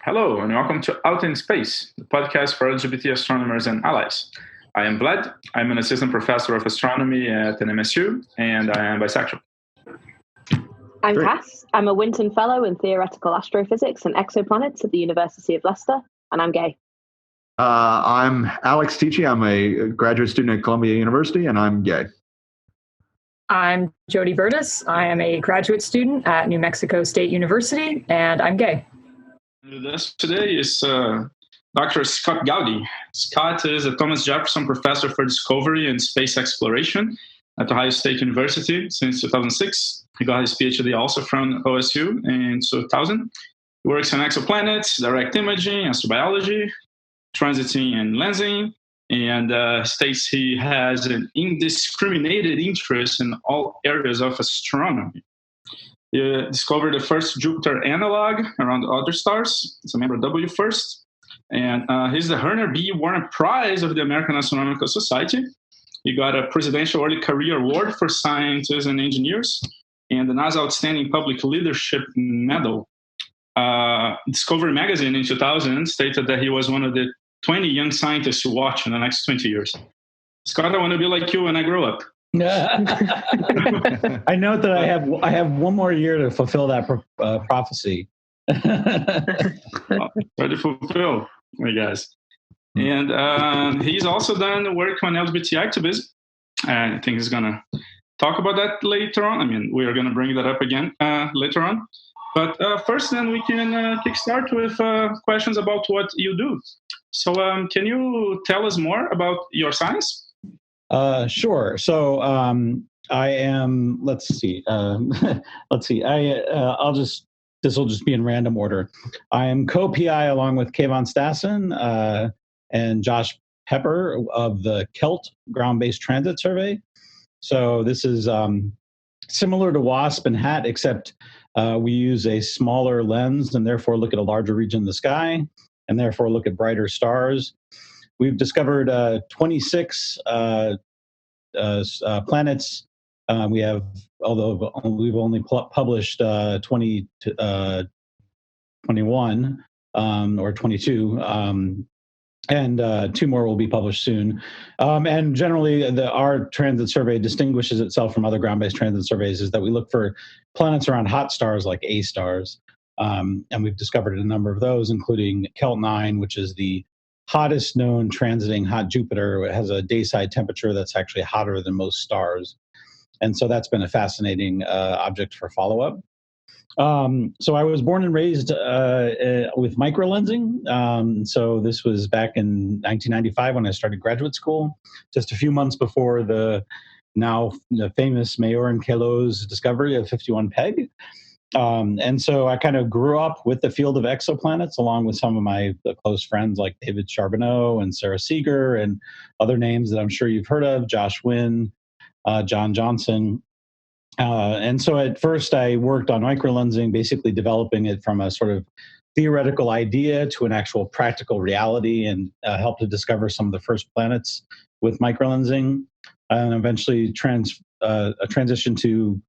Hello, and welcome to Out in Space, the podcast for LGBT astronomers and allies. I am Vlad. I'm an assistant professor of astronomy at an MSU, and I am bisexual. I'm Cass. I'm a Winton Fellow in Theoretical Astrophysics and Exoplanets at the University of Leicester, and I'm gay. I'm Alex Ticci. I'm a graduate student at Columbia University, and I'm gay. I'm Jody Burtis. I am a graduate student at New Mexico State University, and I'm gay. With us today is Dr. Scott Gaudi. Scott is a Thomas Jefferson Professor for Discovery and Space Exploration at Ohio State University since 2006. He got his PhD also from OSU in 2000. He works on exoplanets, direct imaging, astrobiology, transiting and lensing, and states he has an indiscriminated interest in all areas of astronomy. He discovered the first Jupiter analog around other stars. It's a member of W-FIRST. And he's the Herner B. Warren Prize of the American Astronomical Society. He got a Presidential Early Career Award for scientists and engineers and the NASA Outstanding Public Leadership Medal. Discovery Magazine in 2000 stated that he was one of the 20 young scientists to watch in the next 20 years. Scott, I want to be like you when I grow up. I note that I have one more year to fulfill that prophecy. Well, try to fulfill, I guess. And he's also done work on LGBT activism. I think he's going to talk about that later on. I mean, we are going to bring that up again later on. But first, then we can kickstart with questions about what you do. So can you tell us more about your science? Sure. So I am. Let's see. This will just be in random order. I am co-PI along with Kayvon Stassen and Josh Pepper of the Celt ground-based transit survey. So this is similar to WASP and HAT, except we use a smaller lens and therefore look at a larger region of the sky and therefore look at brighter stars. We've discovered 26 planets. We have, although we've only published 21 or 22, and 2 more will be published soon. And generally, our transit survey distinguishes itself from other ground-based transit surveys is that we look for planets around hot stars like A stars. And we've discovered a number of those, including Celt 9, which is the hottest known transiting hot Jupiter. It has a dayside temperature that's actually hotter than most stars. And so that's been a fascinating object for follow-up. So I was born and raised with microlensing. So this was back in 1995 when I started graduate school, just a few months before the famous Mayor and Kelow's discovery of 51 Peg. And so I kind of grew up with the field of exoplanets along with some of my close friends like David Charbonneau and Sarah Seeger and other names that I'm sure you've heard of, Josh Wynn, John Johnson. And so at first I worked on microlensing, basically developing it from a sort of theoretical idea to an actual practical reality, and helped to discover some of the first planets with microlensing, and eventually transitioned to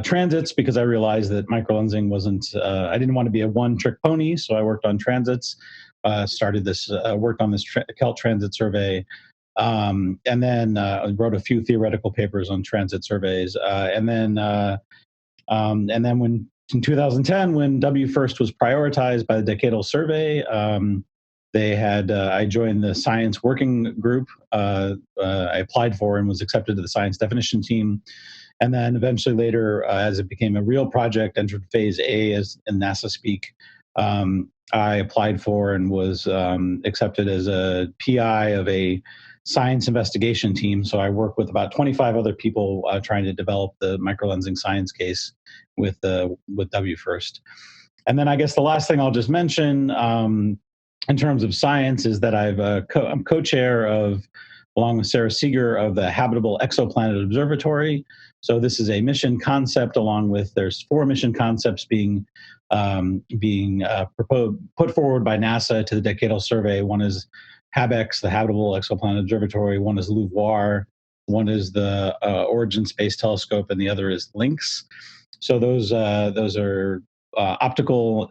transits because I realized that microlensing wasn't, I didn't want to be a one-trick pony, so I worked on transits, worked on this Celt transit survey, and then wrote a few theoretical papers on transit surveys, and then when in 2010, when W-FIRST was prioritized by the Decadal Survey, I joined the science working group I applied for and was accepted to the science definition team. And then eventually later, as it became a real project, entered phase A as in NASA speak. I applied for and was accepted as a PI of a science investigation team. So I work with about 25 other people trying to develop the microlensing science case with W-FIRST. And then I guess the last thing I'll just mention in terms of science is that I'm co-chair of, along with Sarah Seeger, of the Habitable Exoplanet Observatory. So this is a mission concept there's 4 mission concepts being put forward by NASA to the Decadal Survey. One is HABEX, the Habitable Exoplanet Observatory. One is LUVOIR. One is the Origin Space Telescope, and the other is LYNX. So those are optical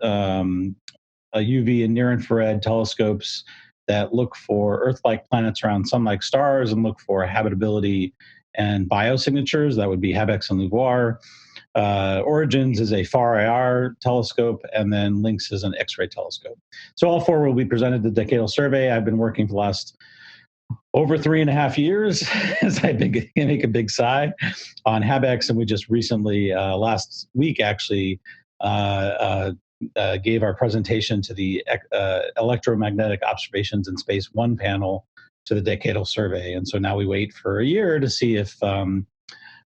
UV and near-infrared telescopes that look for Earth-like planets around sun-like stars and look for habitability and biosignatures. That would be HABEX and LUVOIR. Origins is a far-IR telescope, and then LYNX is an X-ray telescope. So all four will be presented to the Decadal Survey. I've been working for the last over 3.5 years as I make a big sigh on HABEX, and we just recently, last week actually, gave our presentation to the Electromagnetic Observations in Space 1 panel to the Decadal Survey. And so now we wait for a year to see if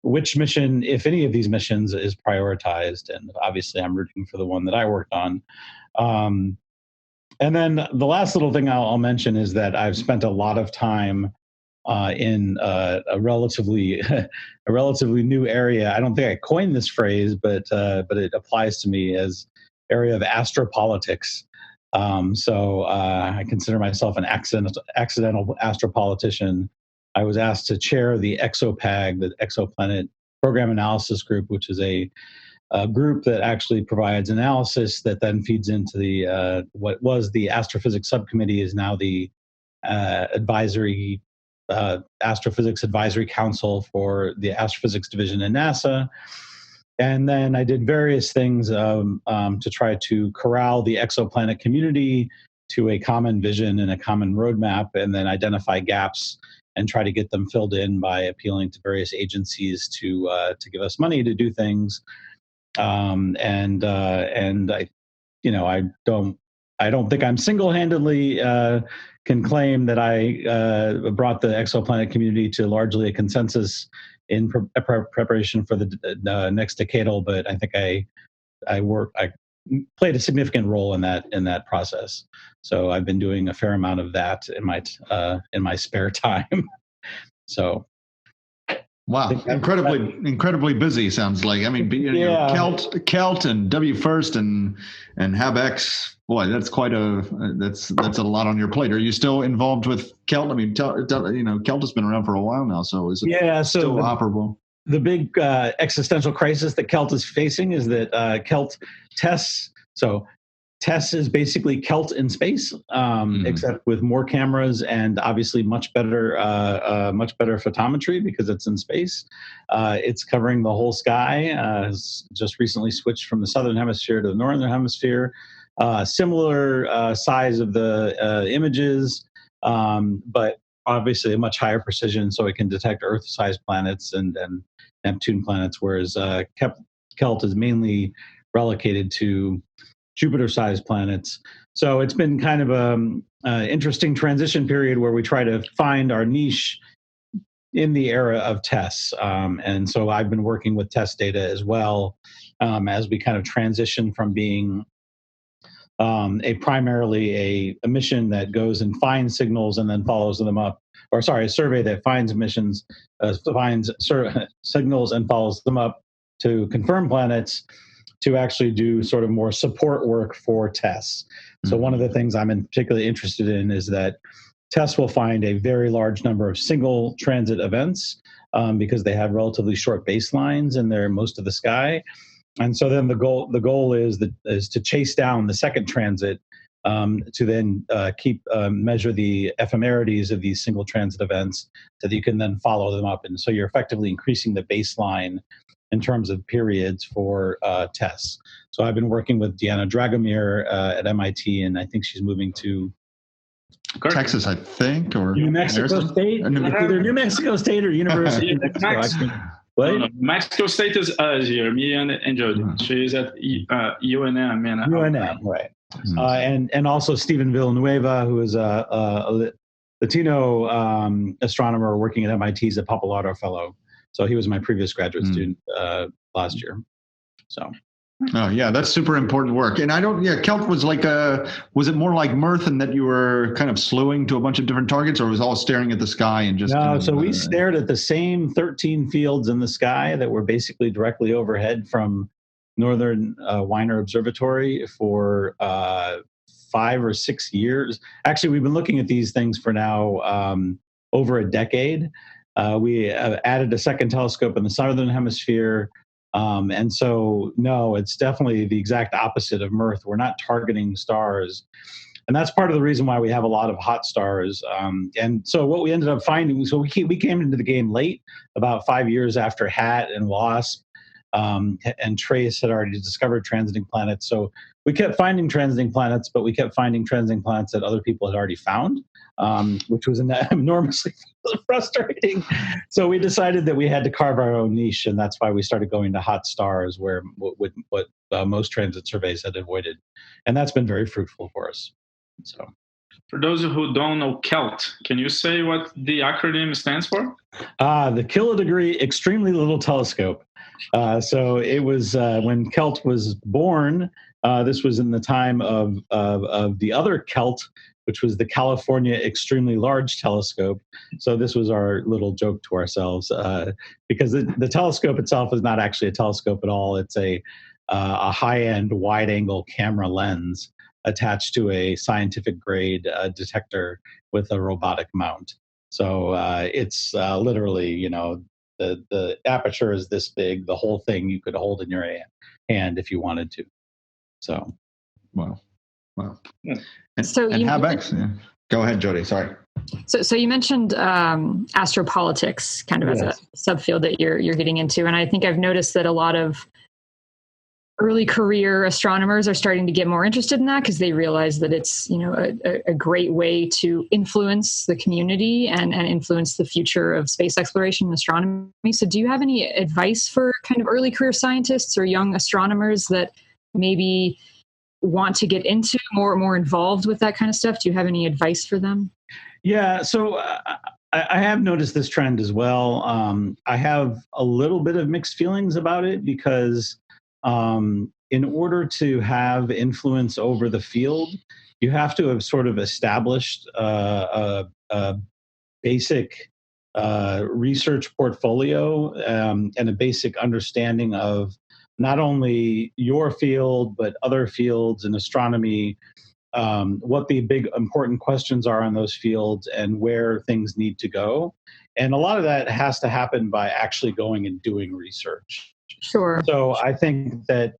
which mission, if any of these missions, is prioritized. And obviously I'm rooting for the one that I worked on. And then the last little thing I'll mention is that I've spent a lot of time in a relatively new area. I don't think I coined this phrase, but it applies to me as area of astropolitics. So I consider myself an accidental astropolitician. I was asked to chair the ExoPAG, the Exoplanet Program Analysis Group, which is a group that actually provides analysis that then feeds into the what was the Astrophysics Subcommittee is now the Astrophysics Advisory Council for the Astrophysics Division in NASA. And then I did various things to try to corral the exoplanet community to a common vision and a common roadmap, and then identify gaps and try to get them filled in by appealing to various agencies to give us money to do things. And I, I don't think I'm single-handedly can claim that I brought the exoplanet community to largely a consensus in preparation for the next decadal, but I think I played a significant role in that process. So I've been doing a fair amount of that in my spare time. So. Wow, incredibly busy. Sounds like. I mean, yeah. Celt and W1st and HABEX. Boy, that's that's a lot on your plate. Are you still involved with Celt? I mean, Celt has been around for a while now. So is it still operable? The big existential crisis that Celt is facing is that Celt TESS. So TESS is basically Celt in space, except with more cameras and obviously much better photometry because it's in space. It's covering the whole sky. Has just recently switched from the southern hemisphere to the northern hemisphere. Similar size of the images, but obviously a much higher precision, so it can detect Earth-sized planets and Neptune planets, whereas Celt is mainly relocated to Jupiter-sized planets. So it's been kind of an interesting transition period where we try to find our niche in the era of TESS. And so I've been working with TESS data as well as we kind of transition from being primarily a mission that goes and finds signals and then follows them up, a survey that finds missions, finds signals and follows them up to confirm planets, to actually do sort of more support work for TESS. So one of the things I'm particularly interested in is that TESS will find a very large number of single transit events because they have relatively short baselines in most of the sky. And so then the goal is to chase down the second transit to then measure the ephemerides of these single transit events so that you can then follow them up. And so you're effectively increasing the baseline in terms of periods for TESS. So I've been working with Deanna Dragomir at MIT, and I think she's moving to Texas, I think, or New Mexico State. Either New Mexico State or University of Mexico. What? Mexico State is us here, me and Jody. She's at UNM. UNM, right. And also Stephen Villanueva, who is a Latino astronomer working at MIT as a Pappalardo Fellow. So he was my previous graduate student last year. So. Oh yeah, that's super important work. And Celt was was it more like Mirth in that you were kind of slewing to a bunch of different targets, or was all staring at the sky and just? No, so we stared at the same 13 fields in the sky that were basically directly overhead from Northern Weiner Observatory for 5 or 6 years. Actually, we've been looking at these things for now over a decade. We added a second telescope in the southern hemisphere And so, no, it's definitely the exact opposite of Mirth. We're not targeting stars. And that's part of the reason why we have a lot of hot stars. And so what we ended up finding, so we came into the game late, about 5 years after HAT and WASP, and TRACE had already discovered transiting planets. So we kept finding transiting planets, but we kept finding transiting planets that other people had already found, which was enormously frustrating. So we decided that we had to carve our own niche, and that's why we started going to hot stars, where what most transit surveys had avoided. And that's been very fruitful for us. So, for those who don't know Celt, can you say what the acronym stands for? The kilodegree Extremely Little Telescope. So it was when Celt was born. This was in the time of the other Celt, which was the California Extremely Large Telescope. So this was our little joke to ourselves, because the telescope itself is not actually a telescope at all. It's a high-end wide-angle camera lens attached to a scientific grade detector with a robotic mount. So it's literally, the aperture is this big. The whole thing you could hold in your hand if you wanted to. So, wow. Yeah. And, So and HabEx, yeah. Go ahead, Jody. Sorry. So you mentioned astropolitics kind of as a subfield that you're getting into, and I think I've noticed that a lot of early career astronomers are starting to get more interested in that because they realize that it's a great way to influence the community and influence the future of space exploration and astronomy. So do you have any advice for kind of early career scientists or young astronomers that maybe want to get into more involved with that kind of stuff? Do you have any advice for them? Yeah, so I have noticed this trend as well. I have a little bit of mixed feelings about it because in order to have influence over the field, you have to have sort of established a basic research portfolio and a basic understanding of not only your field, but other fields in astronomy, what the big important questions are on those fields and where things need to go. And a lot of that has to happen by actually going and doing research. Sure. So I think that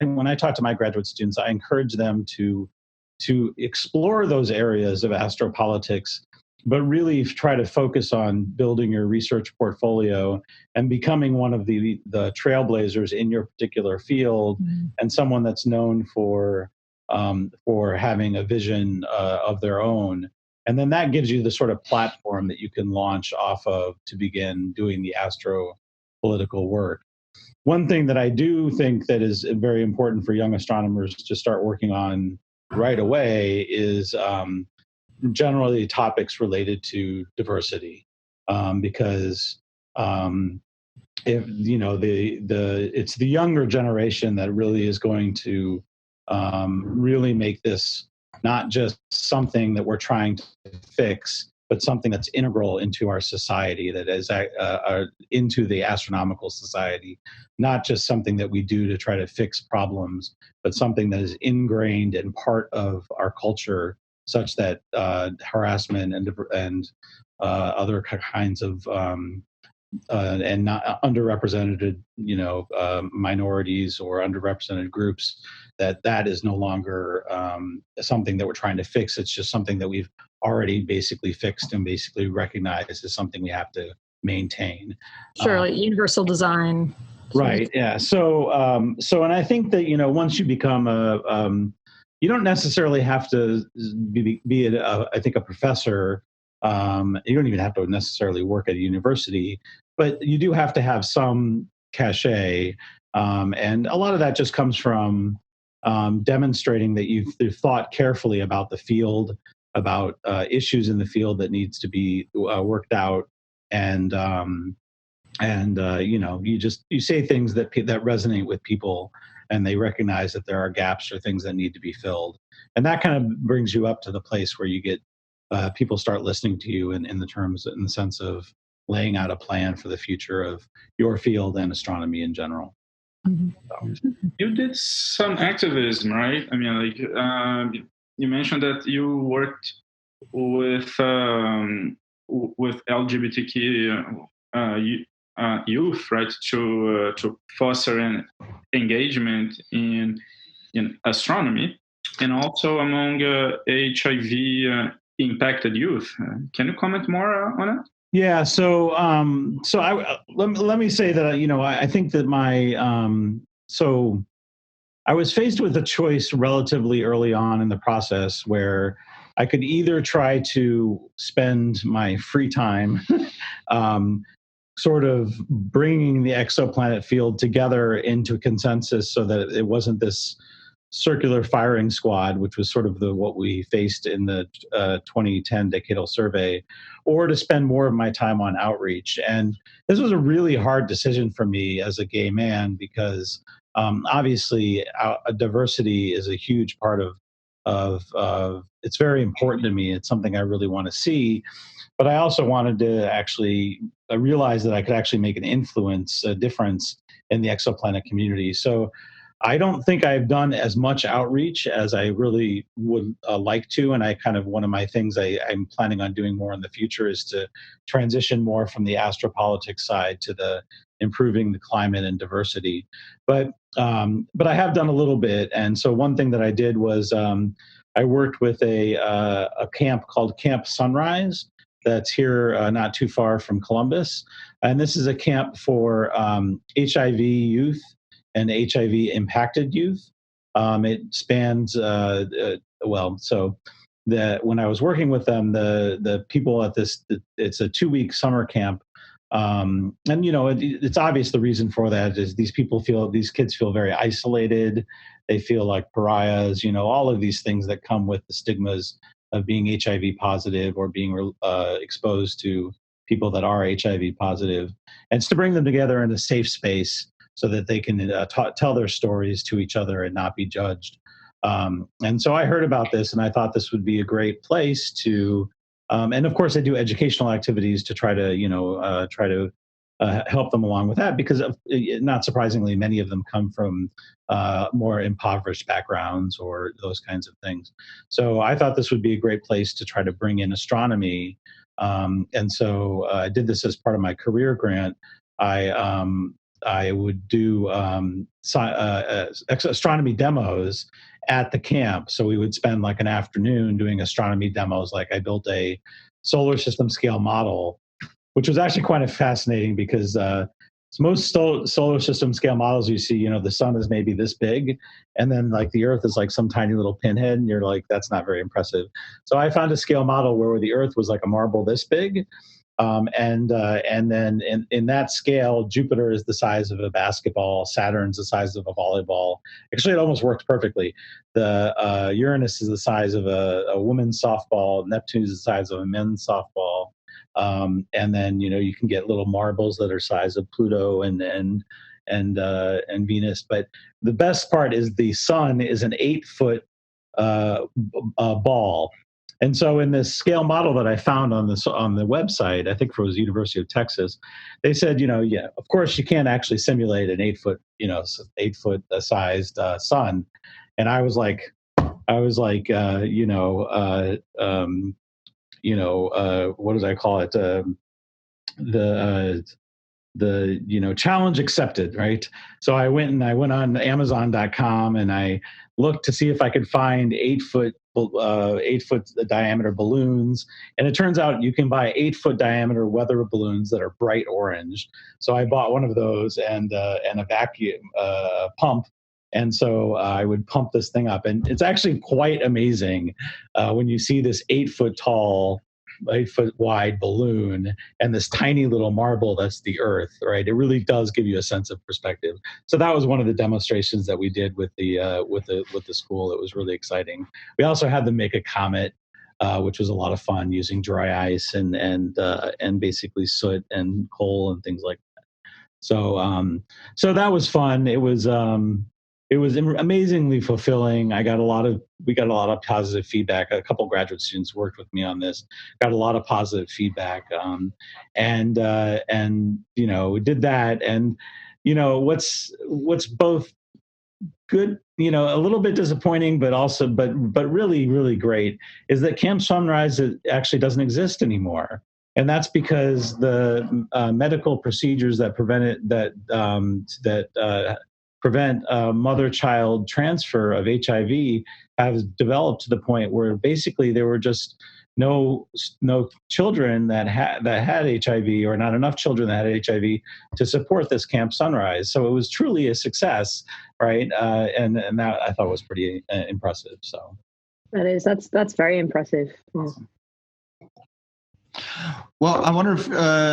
when I talk to my graduate students, I encourage them to explore those areas of astropolitics, but really try to focus on building your research portfolio and becoming one of the trailblazers in your particular field, and someone that's known for having a vision of their own. And then that gives you the sort of platform that you can launch off of to begin doing the astropolitical work. One thing that I do think that is very important for young astronomers to start working on right away is generally topics related to diversity, because if it's the younger generation that really is going to really make this not just something that we're trying to fix, but something that's integral into our society, that is into the astronomical society, not just something that we do to try to fix problems, but something that is ingrained and part of our culture, such that harassment and other kinds of and not underrepresented, minorities or underrepresented groups, that is no longer something that we're trying to fix. It's just something that we've already basically fixed and basically recognized as something we have to maintain. Sure, like universal design. Right. Yeah. So, and I think that once you become you don't necessarily have to be a professor. You don't even have to necessarily work at a university, but you do have to have some cachet. And a lot of that just comes from demonstrating that you've thought carefully about the field, about issues in the field that needs to be worked out. And you say things that resonate with people, and they recognize that there are gaps or things that need to be filled. And that kind of brings you up to the place where you get people start listening to you in the sense of laying out a plan for the future of your field and astronomy in general. Mm-hmm. So. You did some activism, right? I mean, you mentioned that you worked with LGBTQ youth, right, to foster an engagement in astronomy, and also among HIV impacted youth. Can you comment more on it? Yeah. So let me say that I think that so I was faced with a choice relatively early on in the process where I could either try to spend my free time sort of bringing the exoplanet field together into consensus so that it wasn't this circular firing squad, which was sort of what we faced in the 2010 decadal survey, or to spend more of my time on outreach. And this was a really hard decision for me as a gay man because obviously diversity is a huge part of it's very important to me. It's something I really want to see. But I also wanted to actually realize that I could actually make an influence, a difference in the exoplanet community. So I don't think I've done as much outreach as I really would like to. And one of my things I'm planning on doing more in the future is to transition more from the astropolitics side to the improving the climate and diversity. But I have done a little bit. And so one thing that I did was I worked with a camp called Camp Sunrise that's here not too far from Columbus. And this is a camp for HIV youth and HIV impacted youth. It spans, when I was working with them, the people at it's a 2-week summer camp. And it's obvious the reason for that is these kids feel very isolated. They feel like pariahs, all of these things that come with the stigmas of being HIV positive or being exposed to people that are HIV positive. And it's to bring them together in a safe space so that they can tell their stories to each other and not be judged. And so I heard about this and I thought this would be a great place to, and of course I do educational activities to try to help them along with that because not surprisingly, many of them come from more impoverished backgrounds or those kinds of things. So I thought this would be a great place to try to bring in astronomy. And so I did this as part of my career grant. I would do astronomy demos at the camp. So we would spend like an afternoon doing astronomy demos. Like I built a solar system scale model, which was actually quite fascinating because most solar system scale models you see, the sun is maybe this big, and then like the Earth is like some tiny little pinhead, and you're like, that's not very impressive. So I found a scale model where the Earth was like a marble this big. And then in that scale, Jupiter is the size of a basketball, Saturn's the size of a volleyball. Actually, it almost worked perfectly. The Uranus is the size of a women's softball. Neptune is the size of a men's softball. And then you can get little marbles that are size of Pluto and Venus. But the best part is the sun is an 8-foot ball. And so in this scale model that I found on the website, I think it was University of Texas, they said, of course you can't actually simulate an 8-foot, 8-foot sized sun. And I was like, what did I call it? The challenge accepted, right? So I went on Amazon.com and I looked to see if I could find 8-foot diameter balloons. And it turns out you can buy 8-foot diameter weather balloons that are bright orange. So I bought one of those and a vacuum pump. And so I would pump this thing up. And it's actually quite amazing when you see this 8-foot tall, 8-foot wide balloon and this tiny little marble that's the Earth, right? It really does give you a sense of perspective. So that was one of the demonstrations that we did with the school. It was really exciting. We also had them make a comet, which was a lot of fun using dry ice and basically soot and coal and things like that. So that was fun. It was amazingly fulfilling. We got a lot of positive feedback. A couple graduate students worked with me on this. Got a lot of positive feedback, and we did that. And what's both good, a little bit disappointing, but really, really great is that Camp Sunrise actually doesn't exist anymore. and that's because the medical procedures that prevent mother-child transfer of HIV have developed to the point where basically there were just no children that had HIV, or not enough children that had HIV to support this Camp Sunrise. So it was truly a success, right? And that I thought was pretty impressive. So that's very impressive. Yeah. Well, I wonder if,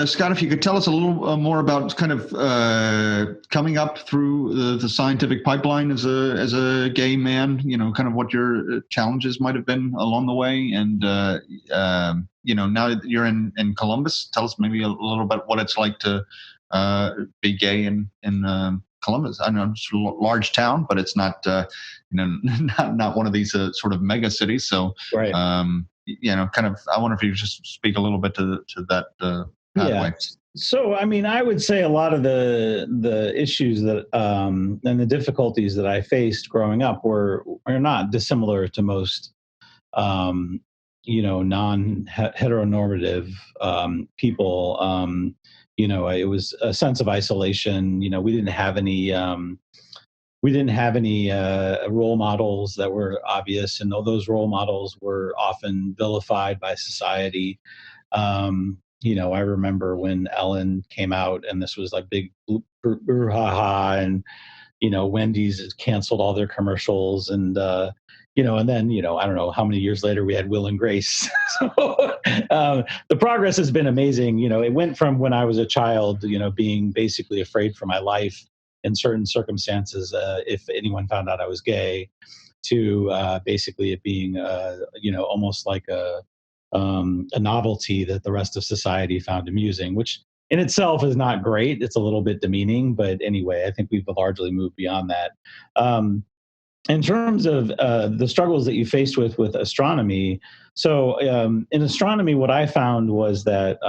Scott, if you could tell us a little more about kind of coming up through the scientific pipeline as a gay man, kind of what your challenges might have been along the way. And, now that you're in Columbus, tell us maybe a little bit what it's like to be gay in Columbus. I know it's a large town, but it's not, not one of these sort of mega cities. So, right. Kind of, I wonder if you could just speak a little bit to that pathway. Yeah. So, I mean, I would say a lot of the issues that and the difficulties that I faced growing up are not dissimilar to most, non-heteronormative people. It was a sense of isolation. We didn't have any. We didn't have any role models that were obvious, and those role models were often vilified by society. I remember when Ellen came out, and this was like big brouhaha, and Wendy's had canceled all their commercials, and and then I don't know how many years later we had Will and Grace. So the progress has been amazing. It went from when I was a child, being basically afraid for my life in certain circumstances, if anyone found out I was gay, to basically it being, almost like a novelty that the rest of society found amusing, which in itself is not great. It's a little bit demeaning, but anyway, I think we've largely moved beyond that. In terms of the struggles that you faced with astronomy, so in astronomy, what I found was that,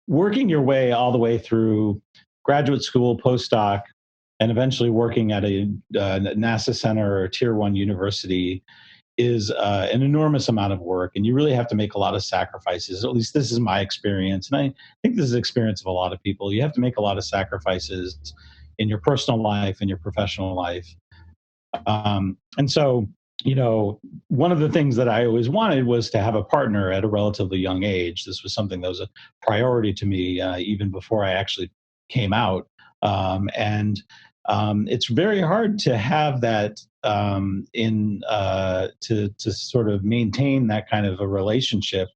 working your way all the way through graduate school, postdoc, and eventually working at a NASA center or tier 1 university is an enormous amount of work. And you really have to make a lot of sacrifices. At least this is my experience. And I think this is the experience of a lot of people. You have to make a lot of sacrifices in your personal life and your professional life. And so, one of the things that I always wanted was to have a partner at a relatively young age. This was something that was a priority to me even before I actually came out. It's very hard to have that to sort of maintain that kind of a relationship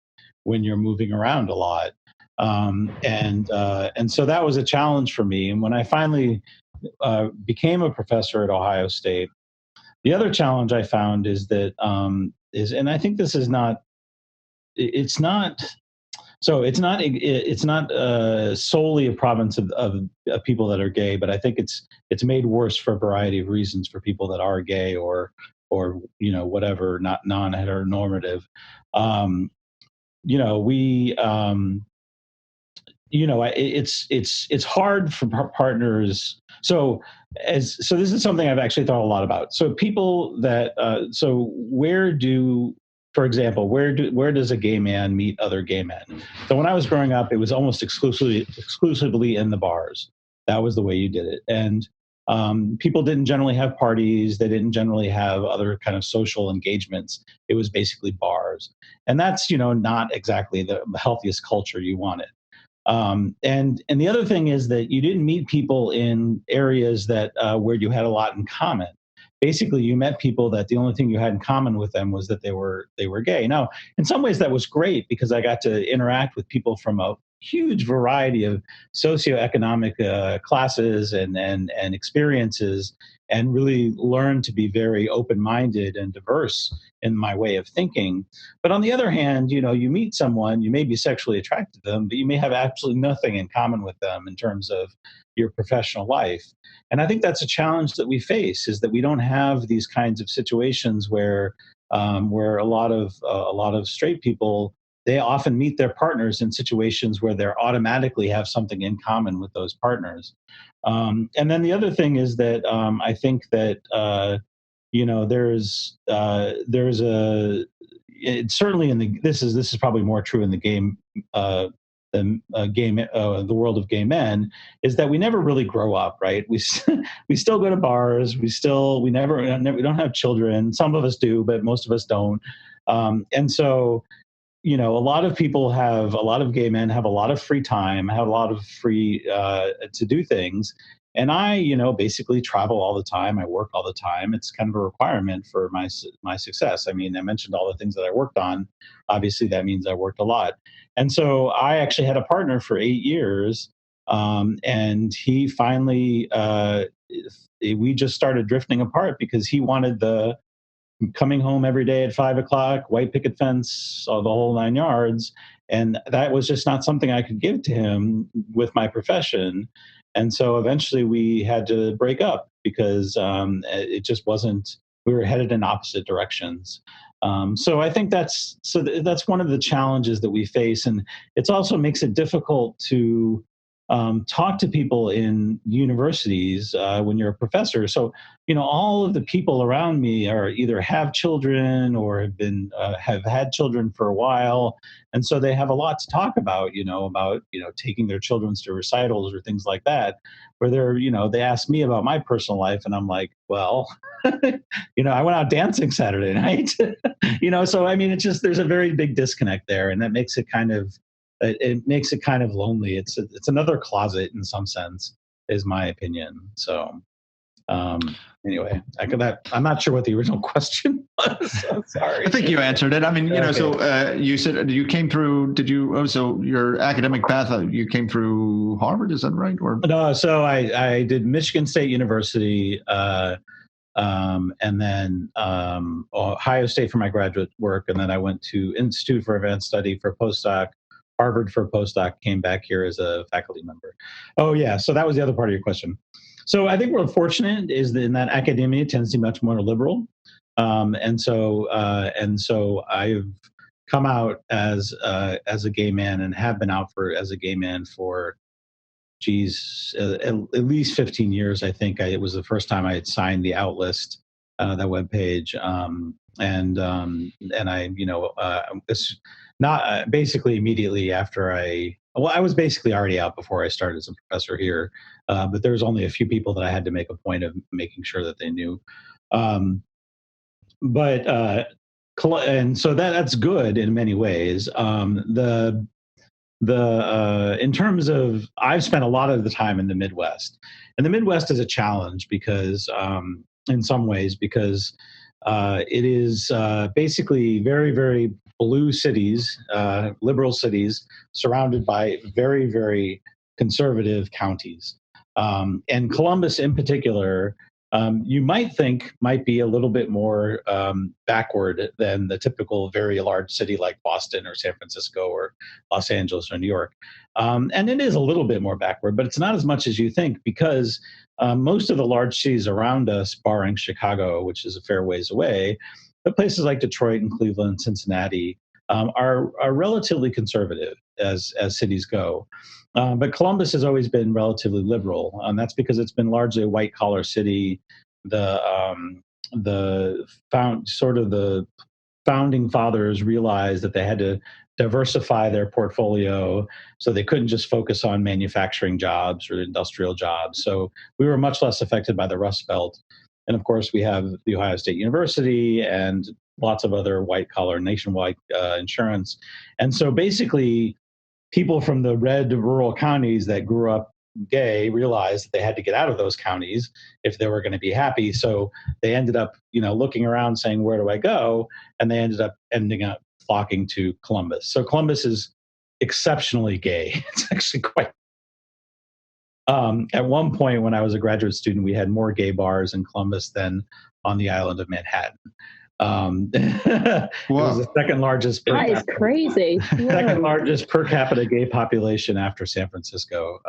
when you're moving around a lot. And so that was a challenge for me. And when I finally became a professor at Ohio State, the other challenge I found is that and I think this is not, it's not solely a province of people that are gay, but I think it's made worse for a variety of reasons for people that are gay or whatever, not non-heteronormative. It's hard for partners. So this is something I've actually thought a lot about. So people that for example, where does a gay man meet other gay men? So when I was growing up, it was almost exclusively in the bars. That was the way you did it. And people didn't generally have parties. They didn't generally have other kind of social engagements. It was basically bars. And that's, not exactly the healthiest culture you wanted. And the other thing is that you didn't meet people in areas that where you had a lot in common. Basically, you met people that the only thing you had in common with them was that they were gay. Now, in some ways, that was great because I got to interact with people from a huge variety of socioeconomic classes and experiences, and really learn to be very open-minded and diverse in my way of thinking. But on the other hand, you meet someone, you may be sexually attracted to them, but you may have absolutely nothing in common with them in terms of your professional life. And I think that's a challenge that we face, is that we don't have these kinds of situations where a lot of straight people, they often meet their partners in situations where they automatically have something in common with those partners. And then the other thing is that there's a it's certainly this is probably more true in the game the world of gay men, is that we never really grow up, right? We still go to bars. We don't have children. Some of us do, but most of us don't. And so, a lot of gay men have a lot of free time, have a lot of free to do things. And I, basically travel all the time. I work all the time. It's kind of a requirement for my success. I mean, I mentioned all the things that I worked on. Obviously, that means I worked a lot. And so I actually had a partner for 8 years. And he finally, we just started drifting apart because he wanted the coming home every day at 5 o'clock, white picket fence, the whole 9 yards. And that was just not something I could give to him with my profession. And so eventually we had to break up because it just wasn't, we were headed in opposite directions. So I think that's one of the challenges that we face. And it also makes it difficult to talk to people in universities when you're a professor. So, all of the people around me are either have children or have had children for a while. And so they have a lot to talk about, about taking their children to recitals or things like that, where they ask me about my personal life. And I'm like, well, I went out dancing Saturday night, so, I mean, it's just, there's a very big disconnect there. And that makes it kind of lonely. It's another closet in some sense, is my opinion. So anyway, I'm not sure what the original question was. I'm sorry. I think you answered it. I mean, Okay. So you said you came through. So your academic path, you came through Harvard, is that right? Or no? So I did Michigan State University, and then Ohio State for my graduate work, and then I went to Institute for Advanced Study for postdoc. Harvard for postdoc, came back here as a faculty member. Oh yeah, so that was the other part of your question. So I think we're fortunate is that in that academia tends to be much more liberal, and so I've come out as a gay man and have been out as a gay man for, at least 15 years. I think it was the first time I had signed the Out List, that webpage, and I it's not basically immediately after I was basically already out before I started as a professor here, but there was only a few people that I had to make a point of making sure that they knew. And so that's good in many ways. In terms of, I've spent a lot of the time in the Midwest, and the Midwest is a challenge because, in some ways, because it is basically very, very blue cities, liberal cities, surrounded by very, very conservative counties. And Columbus in particular, you might think might be a little bit more backward than the typical very large city like Boston or San Francisco or Los Angeles or New York. And it is a little bit more backward, but it's not as much as you think, because most of the large cities around us, barring Chicago, which is a fair ways away, but places like Detroit and Cleveland, Cincinnati, are relatively conservative as cities go. But Columbus has always been relatively liberal, and that's because it's been largely a white collar city. The founding fathers realized that they had to diversify their portfolio, so they couldn't just focus on manufacturing jobs or industrial jobs. So we were much less affected by the Rust Belt. And of course, we have the Ohio State University and lots of other white collar nationwide insurance. And so basically, people from the red rural counties that grew up gay realized that they had to get out of those counties if they were going to be happy. So they ended up, looking around saying, where do I go? And they ended up flocking to Columbus. So Columbus is exceptionally gay. It's actually quite. At one point when I was a graduate student, we had more gay bars in Columbus than on the island of Manhattan. It was the second largest. That is crazy. Second largest per capita gay population after San Francisco.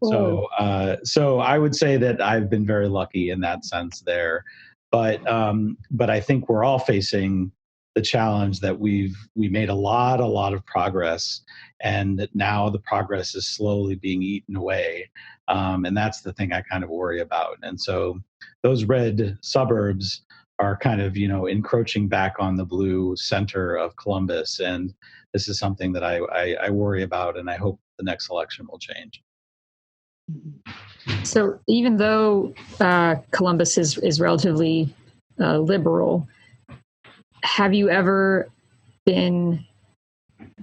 So I would say that I've been very lucky in that sense there. But I think we're all facing the challenge that we made a lot of progress, and that now the progress is slowly being eaten away. And that's the thing I kind of worry about. And so those red suburbs are kind of, encroaching back on the blue center of Columbus. And this is something that I worry about, and I hope the next election will change. So even though Columbus is relatively liberal, have you ever been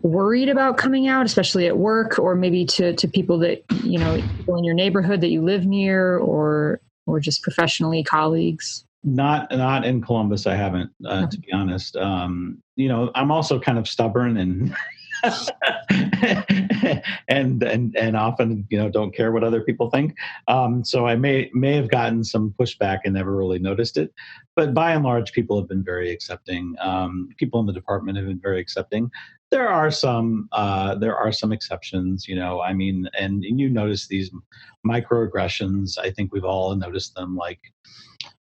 worried about coming out, especially at work, or maybe to people that, people in your neighborhood that you live near, or just professionally, colleagues? Not in Columbus. I haven't, to be honest. I'm also kind of stubborn and and often, don't care what other people think. So I may have gotten some pushback and never really noticed it. But by and large, people have been very accepting. People in the department have been very accepting. There are some exceptions, and you notice these microaggressions. I think we've all noticed them. Like,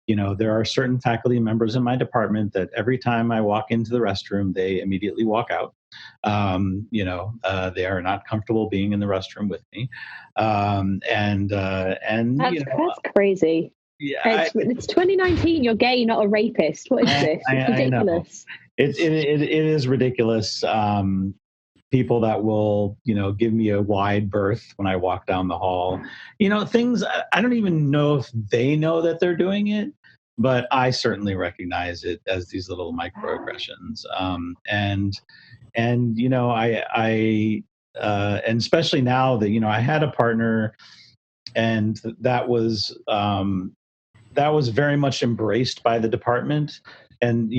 there are certain faculty members in my department that every time I walk into the restroom, they immediately walk out. They are not comfortable being in the restroom with me. That's crazy. Yeah, it's 2019. You're gay, not a rapist. What is this? It's ridiculous. It is ridiculous. People that will, give me a wide berth when I walk down the hall. Things I don't even know if they know that they're doing it, but I certainly recognize it as these little microaggressions. And especially now that, I had a partner, and that was very much embraced by the department. And,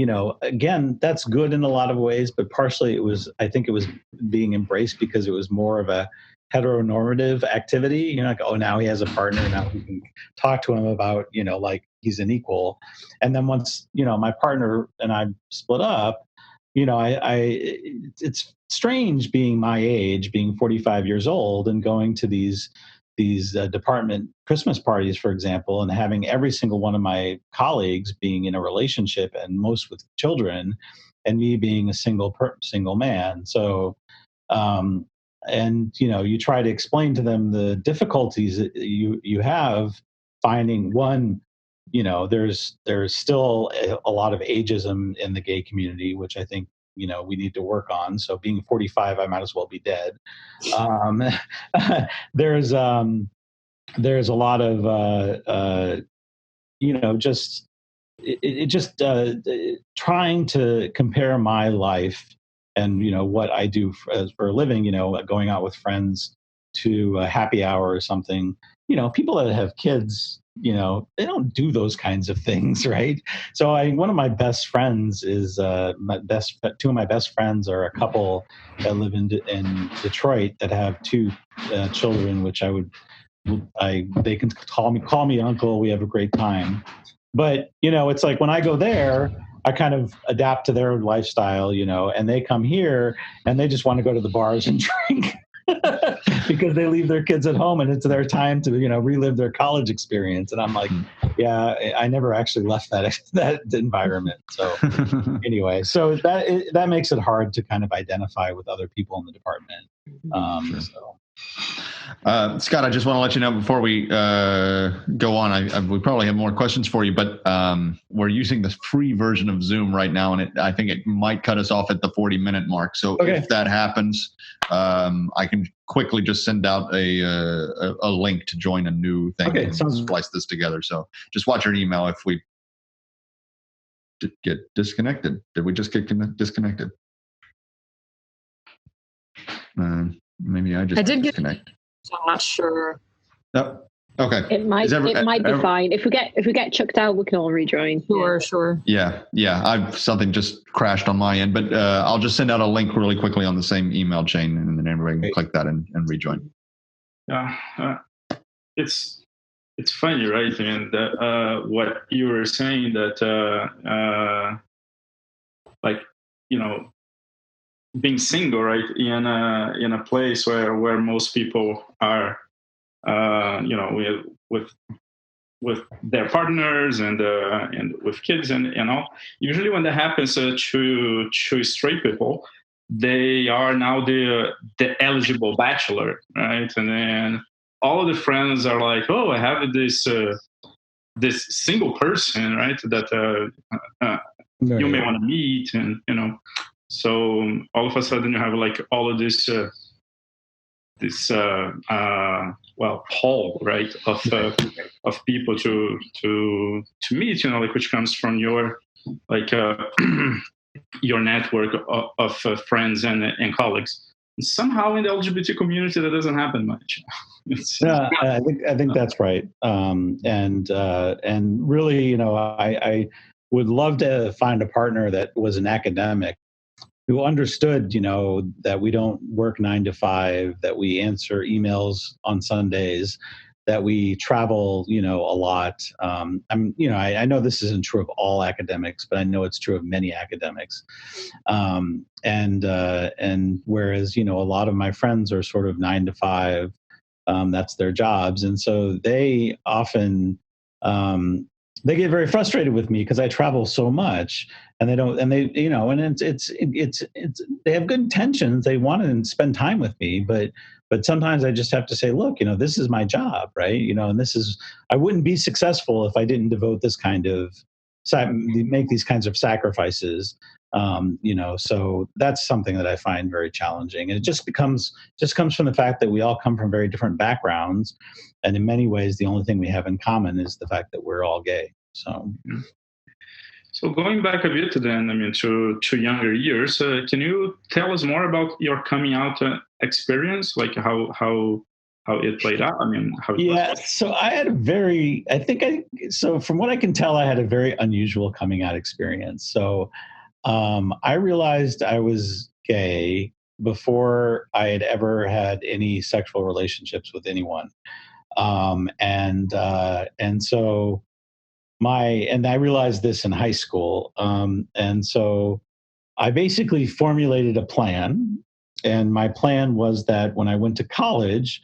again, that's good in a lot of ways, but partially I think it was being embraced because it was more of a heteronormative activity. Like, oh, now he has a partner. Now we can talk to him about, like he's an equal. And then once, my partner and I split up, it's strange being my age, being 45 years old, and going to these department Christmas parties, for example, and having every single one of my colleagues being in a relationship, and most with children, and me being a single man. So, you try to explain to them the difficulties that you have finding one. There's still a lot of ageism in the gay community, which I think, we need to work on. So being 45, I might as well be dead. There's a lot of, trying to compare my life and, what I do for a living, going out with friends to a happy hour or something. People that have kids, they don't do those kinds of things, right? So one of my best friends is two of my best friends are a couple that live in Detroit that have two children, which they can call me uncle. We have a great time. But, it's like when I go there, I kind of adapt to their lifestyle, and they come here and they just want to go to the bars and drink. Because they leave their kids at home and it's their time to, relive their college experience. And I'm like, yeah, I never actually left that environment. So anyway, so that makes it hard to kind of identify with other people in the department. Scott, I just want to let you know before we go on, we probably have more questions for you, but we're using the free version of Zoom right now, and I think it might cut us off at the 40-minute mark. So if that happens, I can quickly just send out a link to join a new thing and splice this together. So just watch your email if we get disconnected. Did we just get disconnected? Maybe I did disconnect. I'm not sure. Oh, okay. It might be fine. If we get chucked out, we can all rejoin. Sure. Yeah. Something just crashed on my end, but I'll just send out a link really quickly on the same email chain, and then everybody can click that and rejoin. Yeah, it's funny, right? And what you were saying that, being single, right, in a place where most people are, with their partners and with kids and all. Usually, when that happens to straight people, they are now the eligible bachelor, right? And then all of the friends are like, "Oh, I have this this single person, right, that you may want to meet, and so all of a sudden you have like all of this hall, right, of people to meet, like, which comes from your like your network of friends and colleagues. And somehow in the LGBT community that doesn't happen much. Yeah, I think that's right. And really, I would love to find a partner that was an academic who understood, that we don't work 9 to 5, that we answer emails on Sundays, that we travel, a lot. I know this isn't true of all academics, but I know it's true of many academics. And whereas, a lot of my friends are sort of 9 to 5, that's their jobs. And so they often, they get very frustrated with me because I travel so much, and they have good intentions. They want to spend time with me, but sometimes I just have to say, look, this is my job, right? And I wouldn't be successful if I didn't devote this kind of, make these kinds of sacrifices. So that's something that I find very challenging. And it just comes from the fact that we all come from very different backgrounds. And in many ways, the only thing we have in common is the fact that we're all gay. So going back a bit then, to younger years, can you tell us more about your coming out experience, like how it played out? So I had so from what I can tell, I had a very unusual coming out experience. So I realized I was gay before I had ever had any sexual relationships with anyone. And I realized this in high school. And so I basically formulated a plan. And my plan was that when I went to college,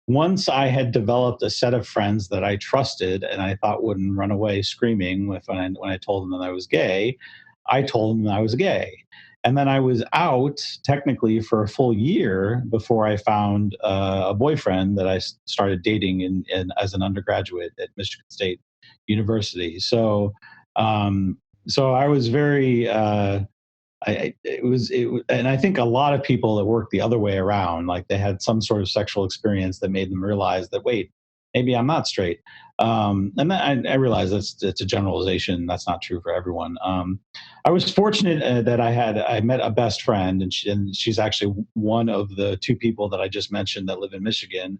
once I had developed a set of friends that I trusted and I thought wouldn't run away screaming when I told them that I was gay, I told them that I was gay. And then I was out technically for a full year before I found a boyfriend that I started dating as an undergraduate at Michigan State University. So I was very, and I think a lot of people that work the other way around, like they had some sort of sexual experience that made them realize that, wait, maybe I'm not straight. And then I realize it's a generalization. That's not true for everyone. I was fortunate that I met a best friend, and she's actually one of the 2 people that I just mentioned that live in Michigan.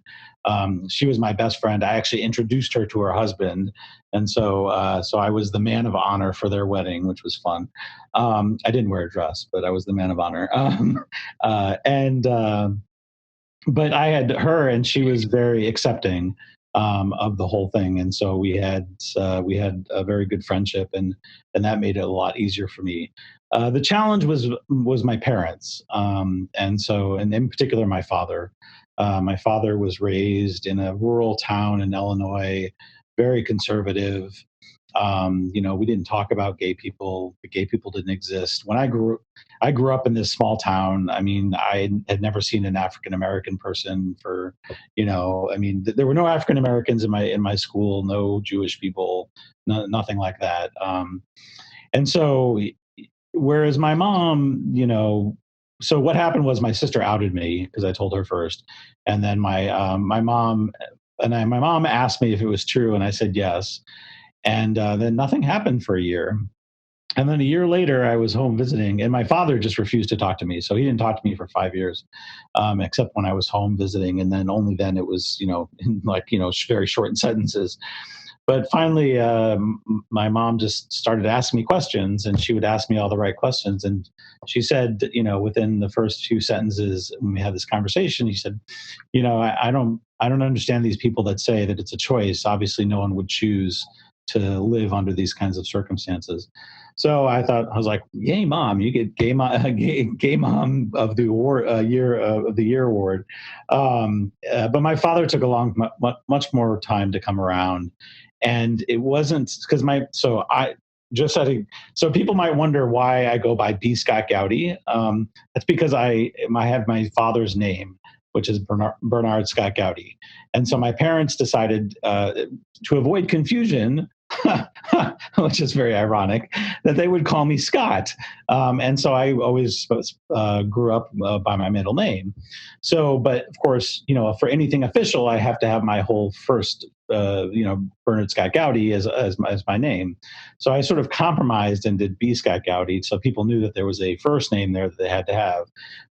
She was my best friend. I actually introduced her to her husband, and so I was the man of honor for their wedding, which was fun. I didn't wear a dress, but I was the man of honor. But I had her, and she was very accepting of the whole thing, and so we had a very good friendship, and that made it a lot easier for me. The challenge was my parents, and in particular my father. My father was raised in a rural town in Illinois, very conservative. We didn't talk about gay people. The gay people didn't exist. When I grew up in this small town. I had never seen an African American person for, there were no African Americans in my school, no Jewish people, nothing like that. And so, whereas my mom, so what happened was my sister outed me because I told her first, and then my mom asked me if it was true, and I said yes. And then nothing happened for a year. And then a year later, I was home visiting, and my father just refused to talk to me. So he didn't talk to me for 5 years, except when I was home visiting. And then only then it was, very short sentences. But finally, my mom just started asking me questions, and she would ask me all the right questions. And she said, within the first few sentences when we had this conversation, she said, I don't understand these people that say that it's a choice. Obviously, no one would choose to live under these kinds of circumstances. So I was like, yay, mom, you get gay mom of the award, year of the year award. But my father took much more time to come around. And it wasn't because so people might wonder why I go by B. Scott Gaudi. That's because I have my father's name, which is Bernard Scott Gaudi. And so my parents decided to avoid confusion which is very ironic, that they would call me Scott. And so I always grew up by my middle name. So, but of course, for anything official, I have to have my whole first, Bernard Scott Gaudi as my name. So I sort of compromised and did B. Scott Gaudi, so people knew that there was a first name there that they had to have.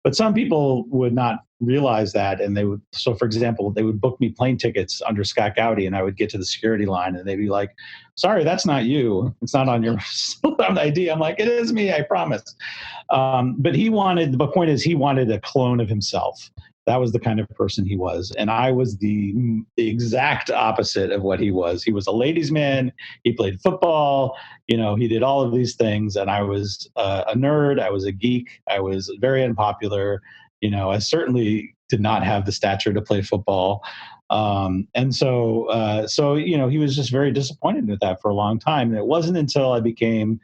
But some people would not realize that, and they would. So, for example, they would book me plane tickets under Scott Gaudi, and I would get to the security line, and they'd be like, "Sorry, that's not you. It's not on your ID." I'm like, "It is me, I promise." But the point is, he wanted a clone of himself. That was the kind of person he was. And I was the exact opposite of what he was. He was a ladies' man. He played football. He did all of these things. And I was a nerd. I was a geek. I was very unpopular. I certainly did not have the stature to play football. And so he was just very disappointed with that for a long time. And it wasn't until I became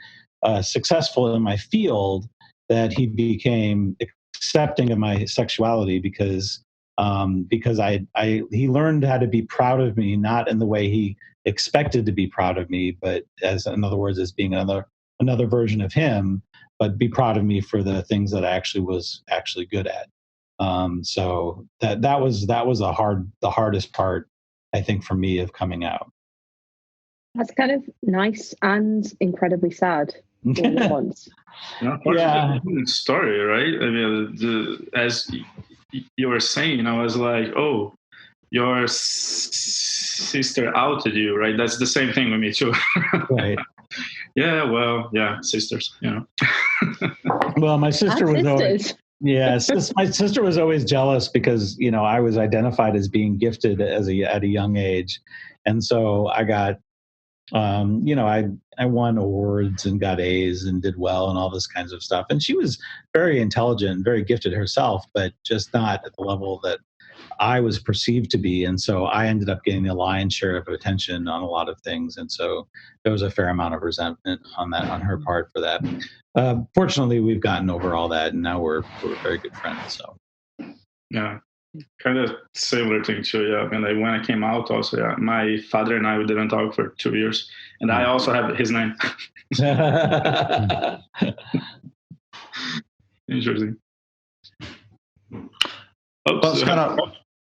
successful in my field that he became accepting of my sexuality, because he learned how to be proud of me, not in the way he expected to be proud of me, but in other words, as being another version of him, but be proud of me for the things that I was good at. So that was the hardest part, I think, for me, of coming out. That's kind of nice and incredibly sad all at once. Yeah, story, right? I mean, as you were saying, I was like, "Oh, your sister outed you," right? That's the same thing with me too. Right. Yeah. Well, yeah, sisters. Well, my sister was always. Yes, my sister was always jealous because I was identified as being gifted at a young age, and so I got. I won awards and got A's and did well and all this kinds of stuff. And she was very intelligent and very gifted herself, but just not at the level that I was perceived to be. And so I ended up getting the lion's share of attention on a lot of things. And so there was a fair amount of resentment on her part for that. Fortunately, we've gotten over all that, and now we're very good friends. So, yeah. Kind of similar thing too, yeah. And when I came out, also, yeah, my father and I, we didn't talk for 2 years, and I also have his name. Interesting.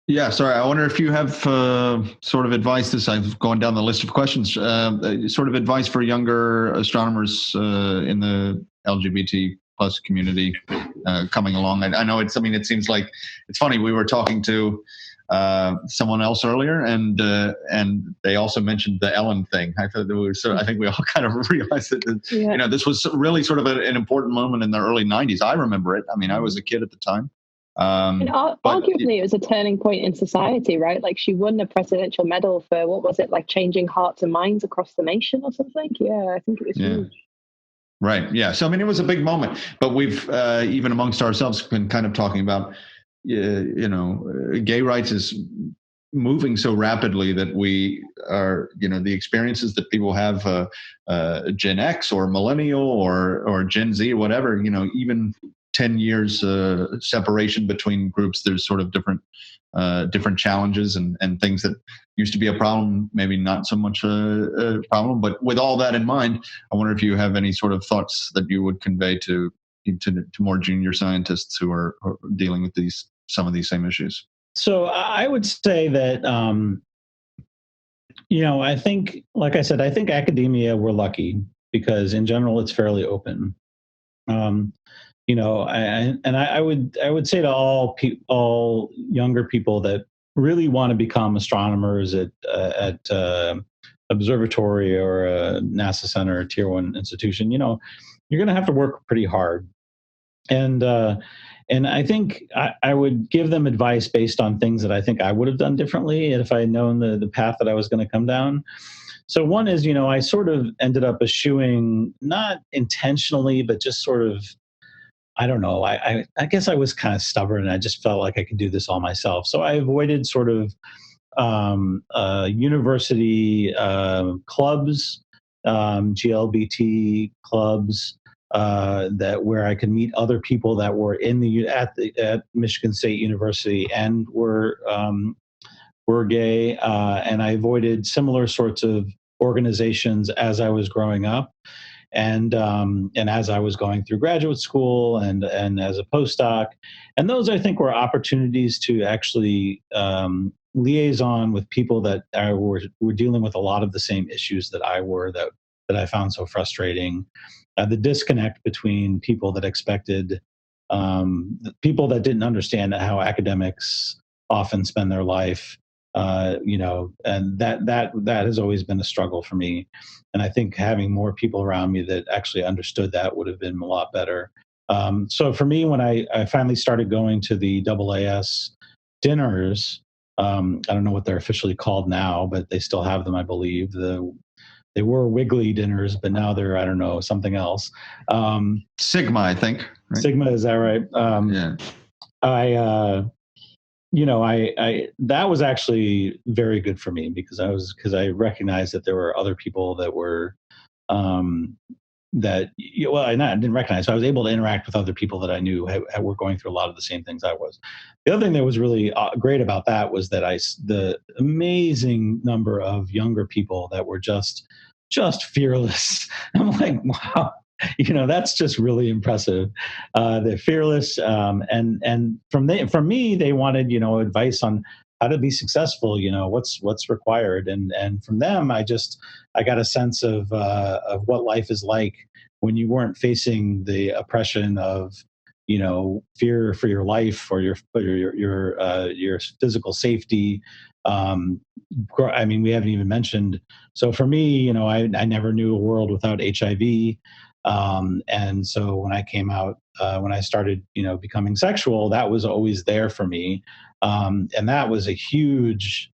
Yeah, sorry. I wonder if you have sort of advice. I've gone down the list of questions. Sort of advice for younger astronomers in the LGBT plus community coming along. I know it seems like it's funny. We were talking to someone else earlier, and they also mentioned the Ellen thing. I think we all kind of realized that this was really sort of an important moment in the early '90s. I remember it. I mean, I was a kid at the time. Arguably, it was a turning point in society, right? Like, she won a presidential medal for, what was it, like changing hearts and minds across the nation or something? Yeah, I think it was huge. Right. Yeah. So, I mean, it was a big moment, but we've even amongst ourselves been kind of talking about, gay rights is moving so rapidly that we are, the experiences that people have, Gen X or millennial or Gen Z or whatever, even 10 years separation between groups, there's sort of different challenges and things that used to be a problem, maybe not so much a problem. But with all that in mind, I wonder if you have any sort of thoughts that you would convey to more junior scientists who are dealing with some of these same issues. So I would say that, I think, like I said, I think academia, we're lucky because in general, it's fairly open. I would say to all younger people that really want to become astronomers at observatory or a NASA center or Tier 1 institution, you're going to have to work pretty hard. And I think I would give them advice based on things that I think I would have done differently if I had known the path that I was going to come down. So one is, I sort of ended up eschewing, not intentionally, but just sort of, I don't know. I guess I was kind of stubborn, and I just felt like I could do this all myself. So I avoided sort of university clubs, GLBT clubs, where I could meet other people that were at Michigan State University and were gay, and I avoided similar sorts of organizations as I was growing up. And as I was going through graduate school and as a postdoc, and those I think were opportunities to actually liaison with people that were dealing with a lot of the same issues that I were, that I found so frustrating. The disconnect between people that expected, people that didn't understand how academics often spend their life, and that has always been a struggle for me. And I think having more people around me that actually understood that would have been a lot better. So for me, when I finally started going to the AAS dinners, I don't know what they're officially called now, but they still have them, I believe. They were Wiggly dinners, but now they're, I don't know, something else. Sigma, I think. Right? Sigma, is that right? Yeah. I that was actually very good for me because I recognized that there were other people that were I didn't recognize. So I was able to interact with other people that I knew were going through a lot of the same things I was. The other thing that was really great about that was that the amazing number of younger people that were just fearless. I'm like, wow. That's just really impressive. They're fearless, and from me, they wanted advice on how to be successful. What's required, and from them, I got a sense of what life is like when you weren't facing the oppression of fear for your life or your physical safety. I mean, we haven't even mentioned. So for me, I never knew a world without HIV. And so when I came out, when I started, becoming sexual, that was always there for me. And that was a huge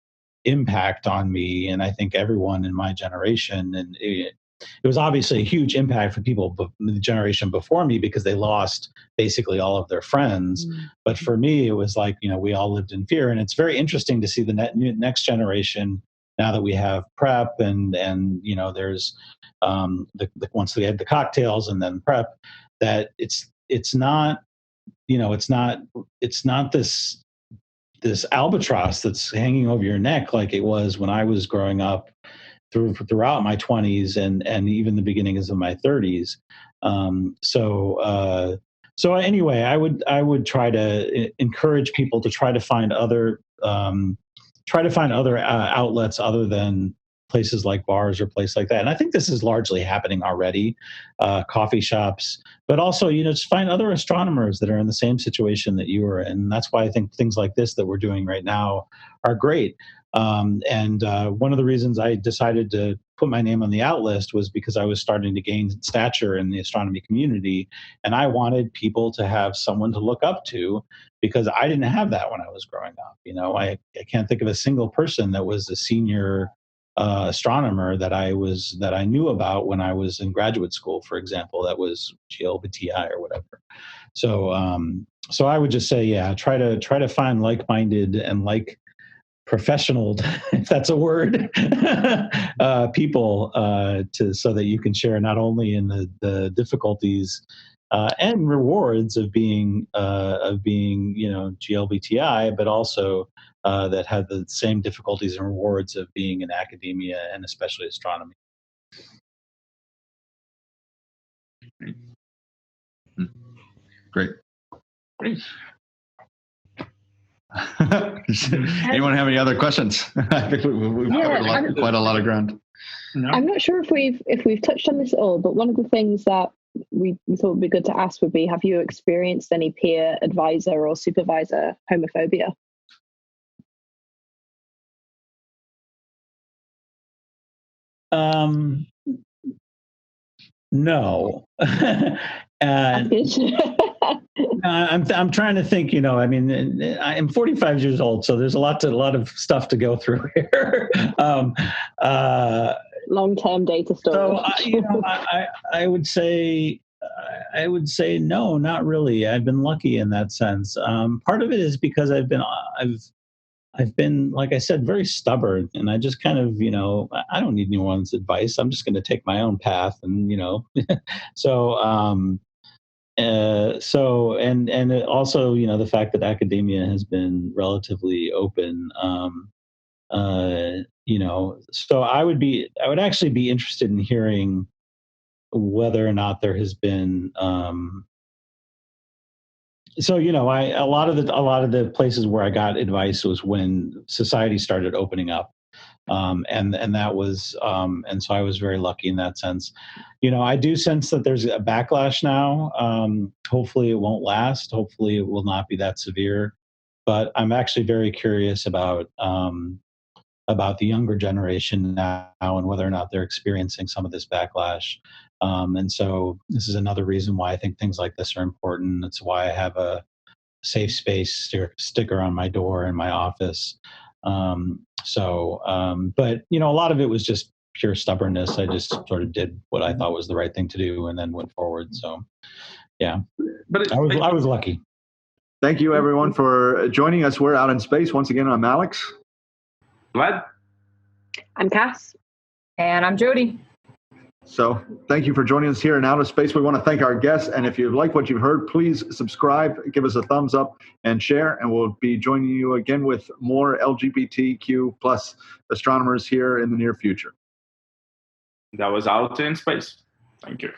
impact on me. And I think everyone in my generation, and it was obviously a huge impact for people the generation before me because they lost basically all of their friends. Mm-hmm. But for me, it was like, we all lived in fear. And it's very interesting to see the next generation now that we have PrEP and there's once we had the cocktails and then PrEP, that it's not this albatross that's hanging over your neck like it was when I was growing up throughout my 20s and even the beginnings of my 30s. So anyway, I would try to encourage people to try to find other outlets other than places like bars or places like that. And I think this is largely happening already, coffee shops, but also, just find other astronomers that are in the same situation that you are in. And that's why I think things like this that we're doing right now are great. And one of the reasons I decided to put my name on the out list was because I was starting to gain stature in the astronomy community. And I wanted people to have someone to look up to because I didn't have that when I was growing up. I can't think of a single person that was a senior astronomer that I knew about when I was in graduate school, for example, that was GLBTI or whatever. So I would just say, try to find like-minded and professional, if that's a word, people so that you can share not only in the difficulties and rewards of being GLBTI, but also that have the same difficulties and rewards of being in academia and especially astronomy. Great. Anyone have any other questions? I think we've covered quite a lot of ground. No. I'm not sure if we've touched on this at all, but one of the things that we thought would be good to ask would be, have you experienced any peer advisor or supervisor homophobia? No. I'm trying to think, I mean, I'm 45 years old, so there's a lot of stuff to go through here. Long-term data storage. So, I would say no, not really. I've been lucky in that sense. Part of it is because I've been, like I said, very stubborn, and I just kind of, I don't need anyone's advice. I'm just going to take my own path, and and also, the fact that academia has been relatively open, So I would actually be interested in hearing whether or not there has been. A lot of the places where I got advice was when society started opening up. And that was, and so I was very lucky in that sense. I do sense that there's a backlash now. Hopefully it won't last. Hopefully it will not be that severe. But I'm actually very curious about the younger generation now and whether or not they're experiencing some of this backlash. And so this is another reason why I think things like this are important. It's why I have a safe space sticker on my door in my office. But a lot of it was just pure stubbornness. I just sort of did what I thought was the right thing to do and then went forward. So, yeah, but I was lucky. Thank you, everyone, for joining us. We're out in space. Once again, I'm Alex. Vlad. I'm Cass. And I'm Jody. So thank you for joining us here in Outer Space. We want to thank our guests. And if you like what you've heard, please subscribe, give us a thumbs up, and share. And we'll be joining you again with more LGBTQ plus astronomers here in the near future. That was Out in Space. Thank you.